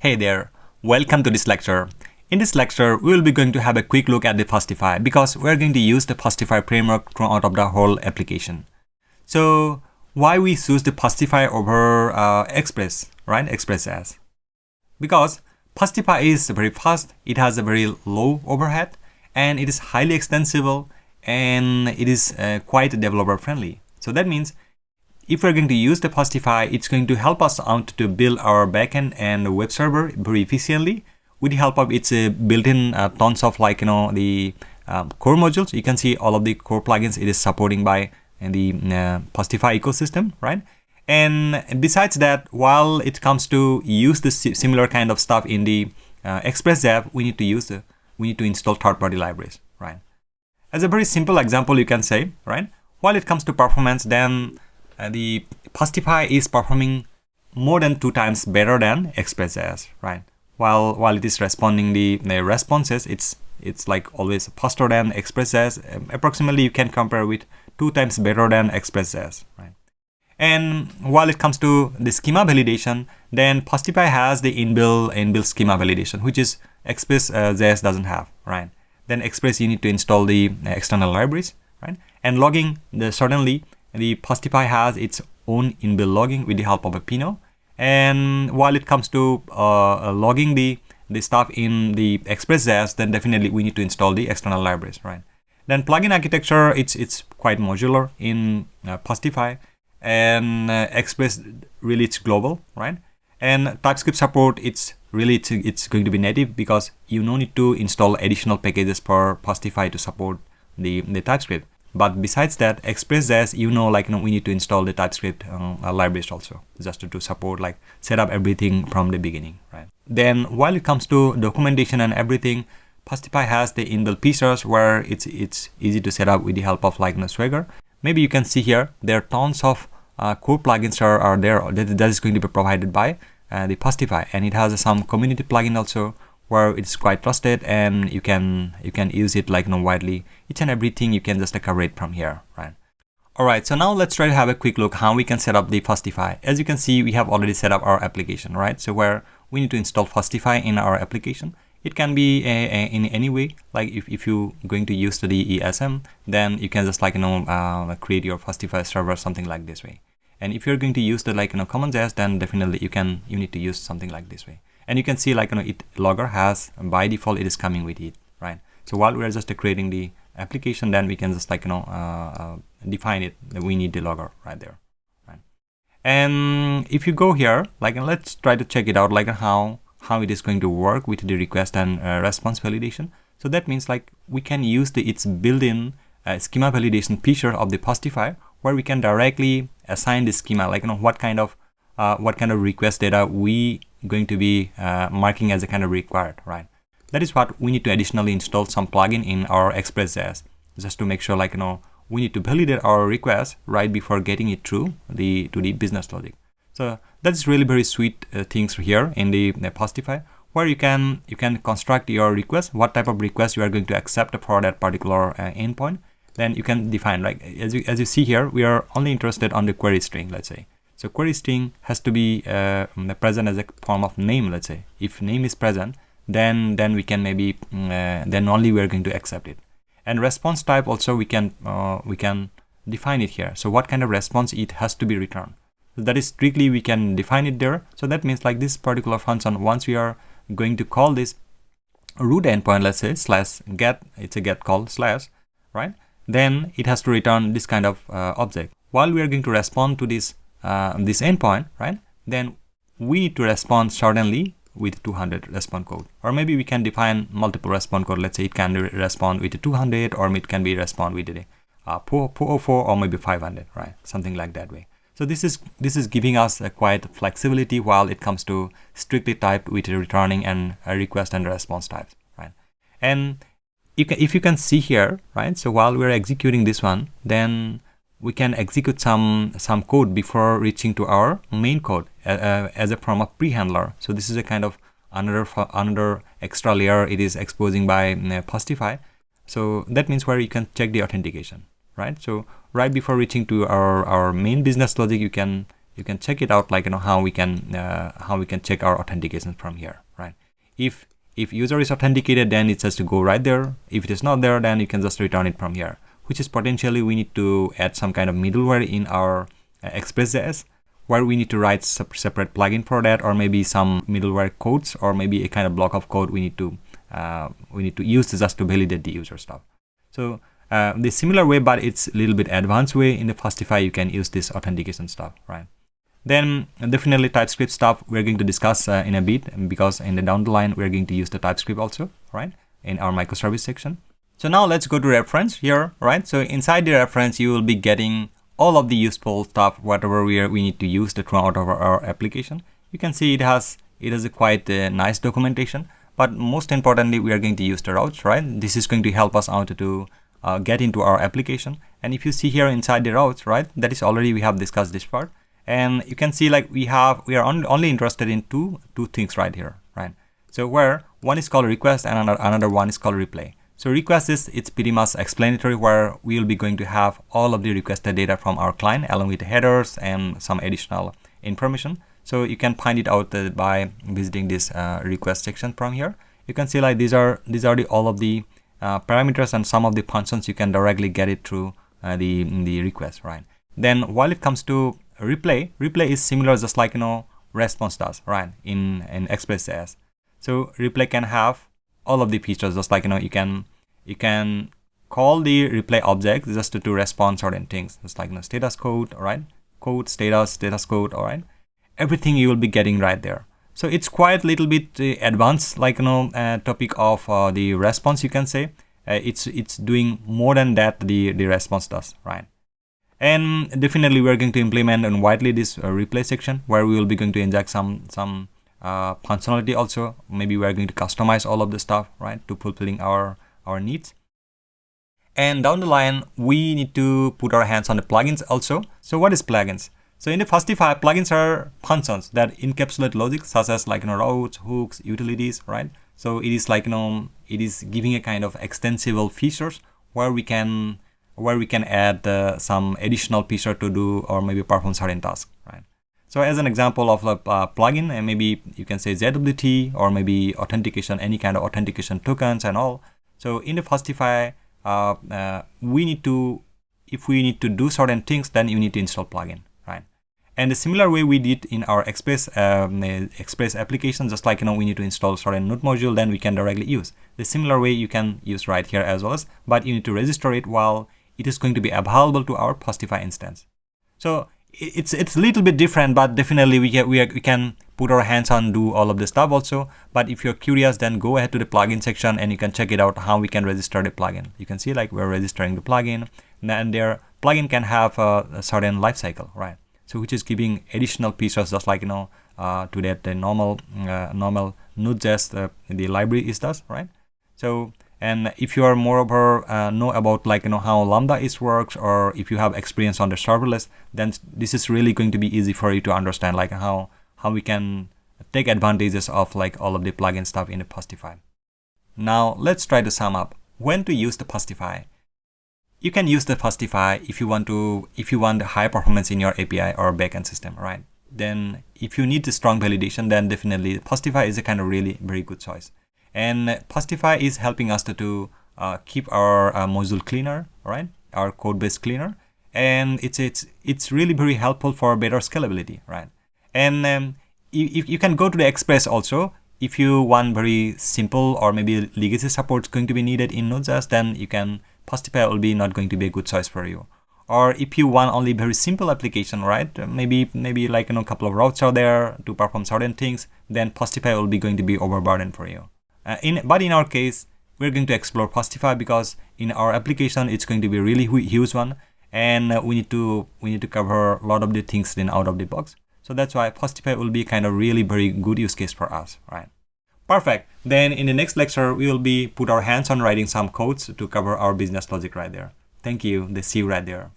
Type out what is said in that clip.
Hey there, welcome to this lecture. In this lecture, we will be going to have a quick look at the Fastify because we're going to use the Fastify framework throughout of the whole application. So why we choose the Fastify over Express, right? Express as. Because Fastify is very fast, it has a very low overhead, and it is highly extensible, and it is quite developer friendly. So that means if we're going to use the Fastify, it's going to help us out to build our backend and web server very efficiently with the help of its built-in tons of the core modules. You can see all of the core plugins it is supporting by the Fastify ecosystem, right? And besides that, while it comes to use the similar kind of stuff in the Express app, we need to install third-party libraries, right? As a very simple example, you can say, right? While it comes to performance, then the Fastify is performing more than 2 times better than Express as, right? While it is responding the responses, it's like always faster than Express as. Approximately, you can compare with 2 times better than Express as, right? And while it comes to the schema validation, then Fastify has the inbuilt schema validation, which is Express JS doesn't have, right? Then Express, you need to install the external libraries, right? And logging, certainly the Fastify has its own inbuilt logging with the help of a Pinot. And while it comes to logging the stuff in the Express JS, then definitely we need to install the external libraries, right? Then plugin architecture, it's quite modular in Fastify, and Express really it's global, right? And TypeScript support, it's going to be native because you no need to install additional packages for Fastify to support the TypeScript. But besides that, Express.js, we need to install the TypeScript libraries also, just to support, set up everything from the beginning, right? Then while it comes to documentation and everything, Fastify has the inbuilt features where it's easy to set up with the help of Swagger. Maybe you can see here, there are tons of core plugins are there that is going to be provided by the Fastify, and it has some community plugin also, where it's quite trusted, and you can use it widely. Each and everything you can just cover it from here, right? Alright, so now let's try to have a quick look how we can set up the Fastify. As you can see, we have already set up our application, right? So where we need to install Fastify in our application. It can be in any way, like if you're going to use the ESM, then you can just create your Fastify server something like this way. And if you're going to use the CommonJS, then definitely you need to use something like this way. And you can see it logger has, by default, it is coming with it, right? So while we are just creating the application, then we can just define it that we need the logger right there, right? And if you go here, let's try to check it out, how it is going to work with the request and response validation. So that means we can use its built-in schema validation feature of the Fastify, where we can directly assign the schema, what kind of request data we going to be marking as a kind of required, right? That is what we need to additionally install some plugin in our Express.js, just to make sure we need to validate our request right before getting it through to the business logic. So that's really very sweet things here in the Fastify, where you can construct your request, what type of request you are going to accept for that particular endpoint. Then you can define, as you see here, we are only interested on the query string, let's say. So query string has to be present as a form of name, let's say. If name is present, then we can maybe then only we are going to accept it. And response type also we can define it here. So what kind of response it has to be returned. So that is strictly we can define it there. So that means this particular function, once we are going to call this root endpoint, let's say /get, it's a get call /, right? Then it has to return this kind of object. While we are going to respond to this endpoint, right? Then we need to respond certainly with 200 response code, or maybe we can define multiple response code. Let's say it can respond with 200, or it can be respond with 404 or maybe 500, right? Something like that way. So this is giving us a quite flexibility while it comes to strictly typed with returning and request and response types, right? And if you can see here, right? So while we're executing this one, then we can execute some code before reaching to our main code as a form of pre-handler. So this is a kind of another extra layer it is exposing by Fastify. So that means where you can check the authentication, right? So right before reaching to our main business logic, you can you can check it out, like how we can check our authentication from here, right? If user is authenticated, then it says to go right there. If it is not there, then you can just return it from here, which is potentially we need to add some kind of middleware in our Express.js, where we need to write separate plugin for that, or maybe some middleware codes, or maybe a kind of block of code we need to use just to validate the user stuff. So the similar way, but it's a little bit advanced way in the Fastify, you can use this authentication stuff, right? Then definitely TypeScript stuff we're going to discuss in a bit, because in the down the line we're going to use the TypeScript also, right, in our microservice section. So now let's go to reference here, right? So inside the reference, you will be getting all of the useful stuff, whatever we need to use throughout our application. You can see it has a quite nice documentation, but most importantly, we are going to use the routes, right? This is going to help us out to get into our application. And if you see here inside the routes, right, that is already we have discussed this part. And you can see like we are only interested in two things right here, right? So where one is called request and another one is called replay. So request it's pretty much explanatory, where we will be going to have all of the requested data from our client along with the headers and some additional information. So you can find it out by visiting this request section from here. You can see like these are all of the parameters and some of the functions you can directly get it through the request, right? Then while it comes to replay is similar, just like response does, right, in Express.js. So replay can have all of the features, just like you can call the replay object just to respond certain things, just like status code, all right, code status code, all right, everything you will be getting right there. So it's quite a little bit advanced, like topic of the response, you can say. It's doing more than that the response does, right? And definitely we're going to implement and widely this replay section, where we will be going to inject some functionality also. Maybe we're going to customize all of the stuff, right, to fulfilling our needs. And down the line, we need to put our hands on the plugins also. So what is plugins? So in the Fastify, plugins are functions that encapsulate logic, such as like routes, hooks, utilities, right? So it is like it is giving a kind of extensible features where we can add some additional feature to do or maybe perform certain tasks, right? So as an example of a plugin, and maybe you can say ZWT, or maybe authentication, any kind of authentication tokens and all. So in the Fastify, if we need to do certain things, then you need to install plugin, right? And the similar way we did in our Express application, just like we need to install certain node module, then we can directly use. The similar way you can use right here as well as, but you need to register it while it is going to be available to our Fastify instance. So it's a little bit different, but definitely we can put our hands on do all of the stuff also. But if you're curious, then go ahead to the plugin section and you can check it out how we can register the plugin. You can see like we're registering the plugin, and their plugin can have a certain life cycle, right? So which is giving additional features, just like to that the normal Node.js the library is does, right? So, and if you are moreover know about like how Lambda is works, or if you have experience on the serverless, then this is really going to be easy for you to understand like how we can take advantages of like all of the plugin stuff in the Fastify. Now let's try to sum up when to use the Fastify. You can use the Fastify if you want high performance in your API or backend system, right? Then if you need the strong validation, then definitely Fastify is a kind of really very good choice. And Fastify is helping us to keep our module cleaner, right? Our code base cleaner, and it's really very helpful for better scalability, right? And you can go to the Express also if you want very simple or maybe legacy support is going to be needed in Node.js. Then you can Fastify will be not going to be a good choice for you. Or if you want only very simple application, right? Maybe like a couple of routes are there to perform certain things, then Fastify will be going to be overburdened for you. But in our case, we're going to explore Fastify because in our application it's going to be a really huge one, and we need to cover a lot of the things then out of the box. So that's why Fastify will be kind of really very good use case for us, right? Perfect. Then in the next lecture, we will be put our hands on writing some codes to cover our business logic right there. Thank you. See you right there.